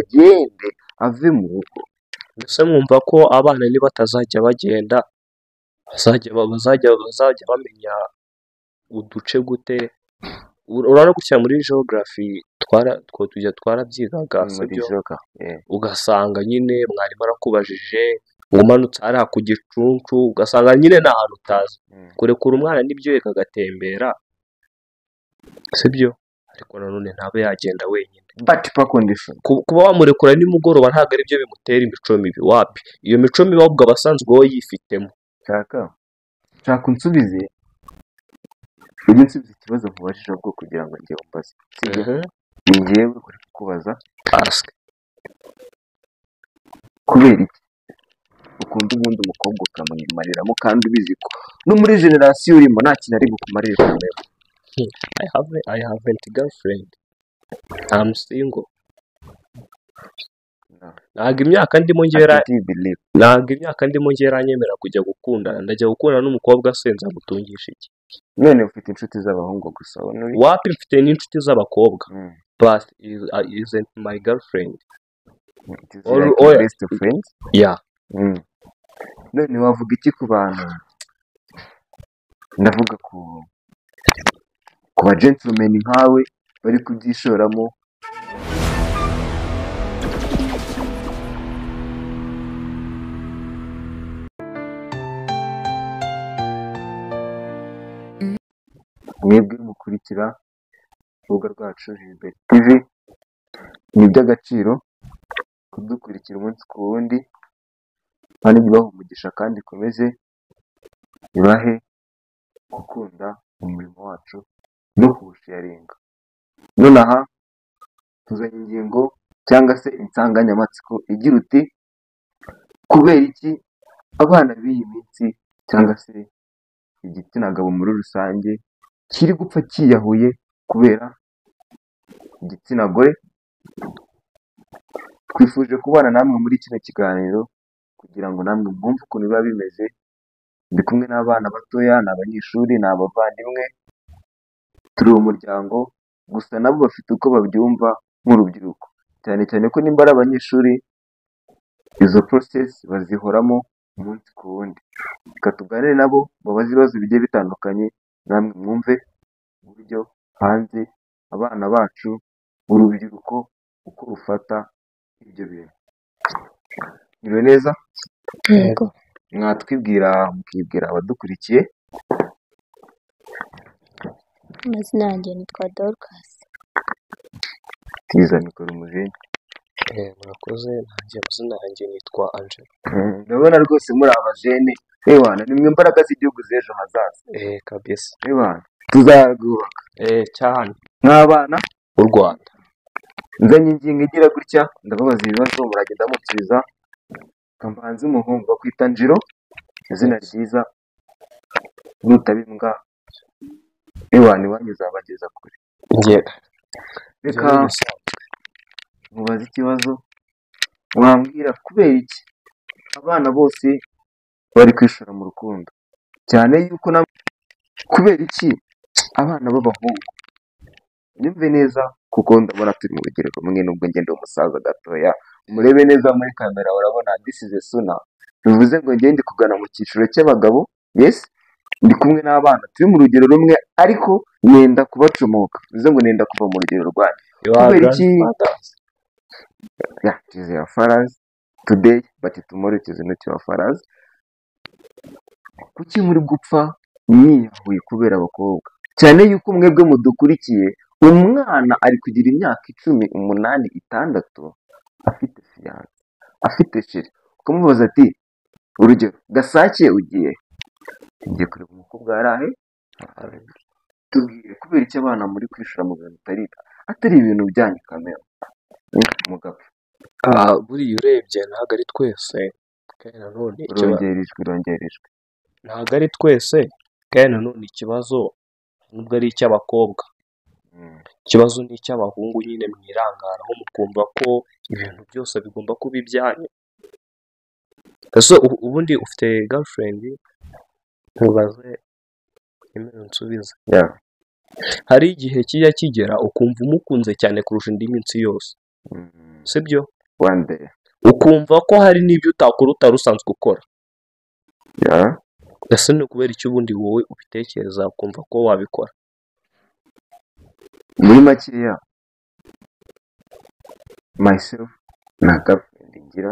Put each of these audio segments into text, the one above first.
agende ave mu rugo. mbese mwumva ko abana nibatazajya bagenda bazajya bamenya uduce gute? Urabona gutya muri geography tujya twarabyigaga muri sibyo, joka ugasanga nyine mwarimu arakubajije umanutse hariya ku Gicuncu ugasanga nyine nta hantu utazi, kurekura umwana nibyo reka agatembera sibyo, ariko nanone ntabe yagenda wenyine. but per condition Kuba wamurekura nimugoroba ntabwo ari byo bimutera imico mibi, wapi, iyo mico mibi ahubwo aba asanzwe wowe yifitemo. nshaka unsubize ujye unsubiza ikibazo nkubajije bwo kugira ngo njye umbaze, sibyo? Ni njyewe uri kukubaza Ask. kubera iki ukunda ubundi umukobwa ukamumariramo kandi ubizi ko no muri generasiyo urimo nta kintu ari bukumarire kumera. I haven't girlfriend. I'm single. Ntabwo imyaka ndimo ngeranyemera kujya gukundana, ndajya gukundana n'umukobwa se nzamutungisha iki? None ufite inshuti z'abahungu gusa wapi, mfite n'inshuti z'abakobwa, but isn't my girlfriend. Best friend. Yeah. None wavuga iki ku bantu, ndavuga ku ba gentlemen nkawe bari kubyishoramo mwebwe mukurikira urubuga rwacu Gilbert TV? Ni iby'agaciro kudukurikira umunsi ku wundi, kandi ibahe umugisha kandi ikomeze ibahe gukunda umurimo wacu no kuwusharinga. None aha tuzanye ingingo cyangwa se insanganyamatsiko igira uti kubera iki abana b'iyi minsi cyangwa se igitsina gabo muri rusange kiri gupfa kiyahuye kubera igitsina gore. Twifuje kubana namwe muri kino kiganiro kugira ngo namwe mwumve ukuntu biba bimeze. Ndi kumwe n'abana batoya, ni abanyeshuri, ni abavandimwe, turi umuryango, gusa nabo bafite uko babyumva nk'urubyiruko, cyane cyane ko nimba ari abanyeshuri izo process bazihoramo umunsi ku wundi. Reka tuganire nabo babaze ibibazo bigiye bitandukanye, namwe mwumve uburyo hanze abana bacu, urubyiruko uko rufata ibyo bintu. Biriwe neza? Yego. Mwatwibwira mukibwira abadukurikiye? Amazina yanjye nitwa Dorcas. Tiza mikoro umujeni. Murakoze, nanjye amazina yanjye nitwa Angela. Ndabona rwose muri abajene, ewana nimwe mbaraga z'igihugu z'ejo hazaza. Kabisa. Ewana tuzarwubaka. Cyane. Nk'abana u Rwanda. Nzanye ingingo igira gutya, ndababaza ibibazo muragenda musubiza. Kambanze umuhungu bakwita Njiro, izina ryiza, nutabimbwa ewana iwanyu uzabageza kure. Reka mubaze ikibazo, mwambwira kubera iki abana bose bari kwishora mu rukundo, cyane yuko kubera iki abana b'abahungu, nyumve neza kuko ndabona turi mu rugero rumwe nubwo ngende umusaza gatoya, murebe neza muri kamera urabona this is a suna, bivuze ngo ngende kugana mu cyiciro cy'abagabo. Yes, ndi kumwe n'abana turi mu rugero rumwe ariko nenda kubacomoka, bivuze ngo nenda kuva mu rugero rwanyu. Kubera iki? Yeah, it is your fathers today but tomorrow it is not your fathers. Kuki muri gupfa mwiyahuye kubera abakobwa, cyane yuko mwebwe mudukurikiye umwana ari kugira imyaka 10, 8, 6 afite fiyanse, afite sheri, ukamubaza ati urugero Gasake ugiye kureba umukobwa yarahe? Tubwire kubera iki abana muri kwishura mu bintu atari ibintu byanyu kamera mugapfa? Buriya urebye ntabwo ari twese, kandi nanone rongerejwe ntabwo ari twese, kandi nanone ikibazo nubwo ari icy'abakobwa, ikibazo ni icy'abahungu nyine mwirangaraho mukumva ko ibintu byose bigomba kuba ibyanyu. Ese ubundi ufite girlfriend? Ntubaze imero nsubiza. Hari igihe kijya kigera ukumva umukunze cyane kurusha indi minsi yose. sibyo one day. ukumva ko hari n'ibyo utakora utari usanzwe ukora Yeah. ese ni ukubera iki ubundi wowe ubitekereza ukumva ko wabikora Muri makeya myself na girlfriend ngira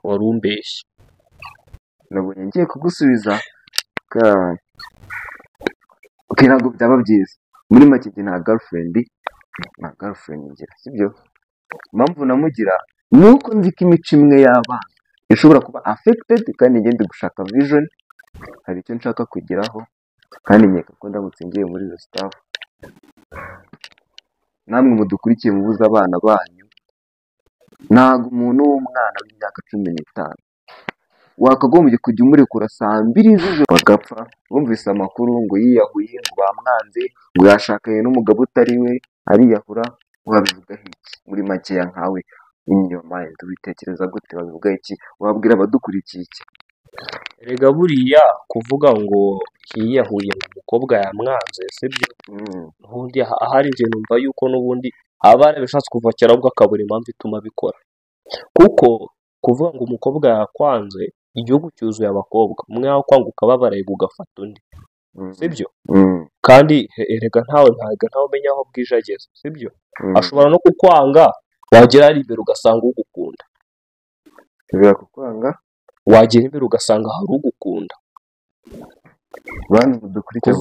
wari umbeshye nabonye ngiye kugusubiza ka okay ntabwo byaba byiza muri make njye nta girlfriend ngira sibyo impamvu namugira nuko nzi ko imico imwe y'abana ishobora kuba affected kandi njye ndi gushaka vision hari icyo nshaka kugeraho kandi nkeka ko ndamutse ngiye muri izo staff namwe mudukurikiye mubuze abana banyu ntabwo umuntu w'umwana w'imyaka 15 wakagombye kujya umurekura saa 2 z'ijoro bagapfa bumvise amakuru ngo yiyahuye ngo bamwanze ngo yashakanye n'umugabo utari we ariyahura wabivuga iki muri makeya nkawe in your mind ubitekereza gute wabivuga iki wabwira abadukurikiye iki erega buriya kuvuga ngo yiyahuye ngo umukobwa yamwanze sibyo ubundi ahari njye numva yuko n'ubundi aba yarabishatse kuva kera ahubwo akabura impamvu ituma abikora kuko kuvuga ngo umukobwa yakwanze igihugu cyuzuye abakobwa umwe yakwanga ukababaraye ugafata undi sibyo kandi erega ntawe umenya aho bwije ageze sibyo ashobora no kukwanga wagera ari imbere ugasanga ugukunda bibera kukwanga wagera imbere ugasanga hari ugukunda bantu mudukurikiye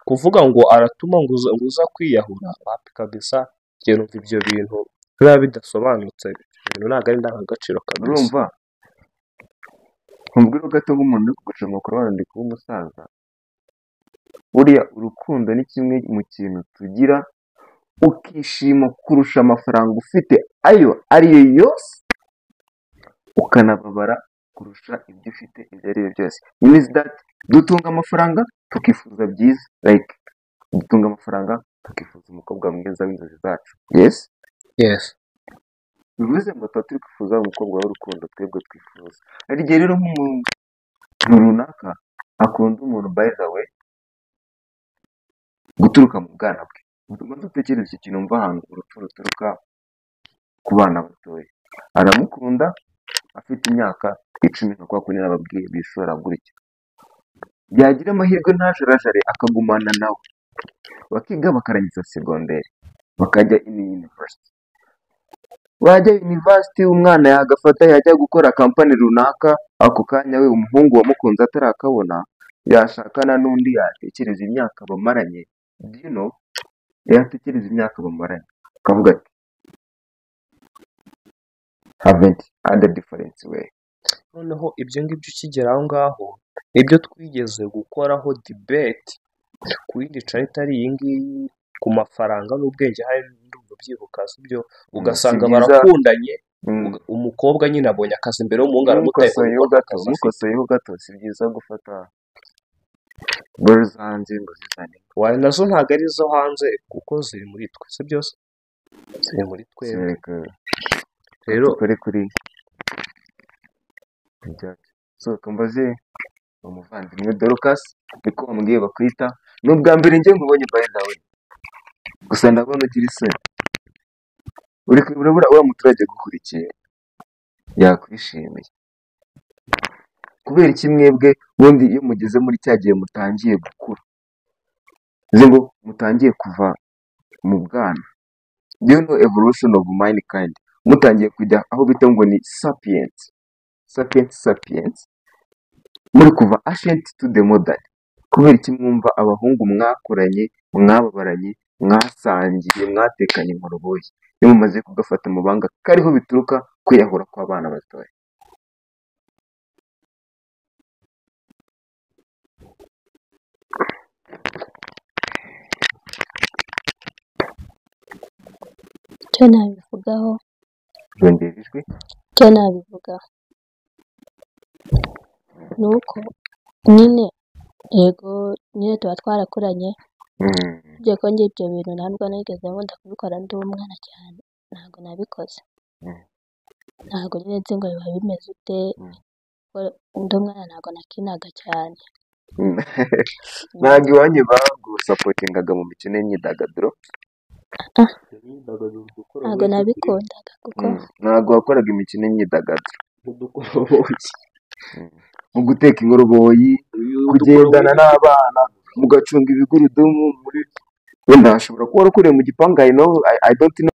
kuvuga ngo aratuma ngo uza kwiyahura hapi kabisa njye numva ibyo bintu biba bidasobanutse ibintu ntabwo ari indangagaciro kabisa urumva nkubwira gato nk'umuntu uri kuguca amakuru abana ndi kuba umusaza buriya urukundo ni kimwe mu kintu tugira ukishima kurusha amafaranga ufite ayo ariyo yose ukanababara kurusha ibyo ufite ibyo ari byo byose means that dutunga amafaranga tukifuza byiza like dutunga amafaranga tukifuza umukobwa mwiza w'inzozi zacu yes bivuze ngo tuba turi kwifuza umukobwa w'urukundo twebwe twifuza hari igihe rero nk'umuntu runaka akunda umuntu by the way guturuka mu bwana bwe maze utekereza iki kintu mva ahantu urupfu ruturuka ku bana batoya aramukunda afite imyaka 10 nka kwa kundi nababwiye bishora gutya yagira amahirwe ntajarajare akagumana nawe bakiga bakarangiza segonderi bakajya university wajya university umwana yagafata yajya gukora kampani runaka ako kanya we umuhungu wamukunze atarakabona yashakana n'undi yatekereza imyaka bamaranye yatekereza imyaka bamaranye akavuga ati haven't had a difference way noneho ibyo ngibyo ukigera aho ngaho nibyo twigeze gukoraho debate ku yindi cana itari iyi ngiyi ku mafaranga n'ubwenge hari ndumva byibuka sibyo ugasanga barakundanye umukobwa nyine abonye akazi imbere y'umuhungu aramutaye umukosoyeho gato si byiza gufata boro zo hanze ngo zizane nazo ntabwo ari izo hanze kuko ziri muri twe si byose ziri muri twe rero kuri so kambaze umuvandimwe Dorcas niko bambwiye bakwita n'ubwa mbere njye nkubonye by the way gusa ndabona ugira isoni urabura uriya muturage gukurikiye yakwishimiye kubera iki mwebwe ubundi iyo mugeze muri cya gihe mutangiye gukura bivuze ngo mutangiye kuva mu bwana do you know evolution of mankind mutangiye kujya aho bita ngo ni sapiens muri kuva ancient to the modern kubera iki mwumva abahungu mwakuranye mwababaranye mwasangiye mwatekanye inkoroboyi iyo mumaze kugafata mu banga kariho bituruka kwiyahura kw'abana batoya icyo nabivugaho yongera ijwi icyo nabivugaho ni uko nyine yego nyine tuba twarakuranye ibyo ko njye ibyo bintu ntabwo nigeze nkunda kubikora ndi umwana cyane ntabwo nabikoze ntabwo nyine nzi ngo biba bimeze ute ndi umwana ntabwo nakinaga cyane ntabwo iwanyu bagusapotingaga mu mikino y'imyidagaduro ntabwo nabikundaga kuko ntabwo wakoraga imikino y'imyidagaduro nk'udukoroboyi mu guteka ingoroboyi kugendana n'abana mugacunga ibigurudumu muri wenda hashobora kuba warakuriye mu gipangu I don't know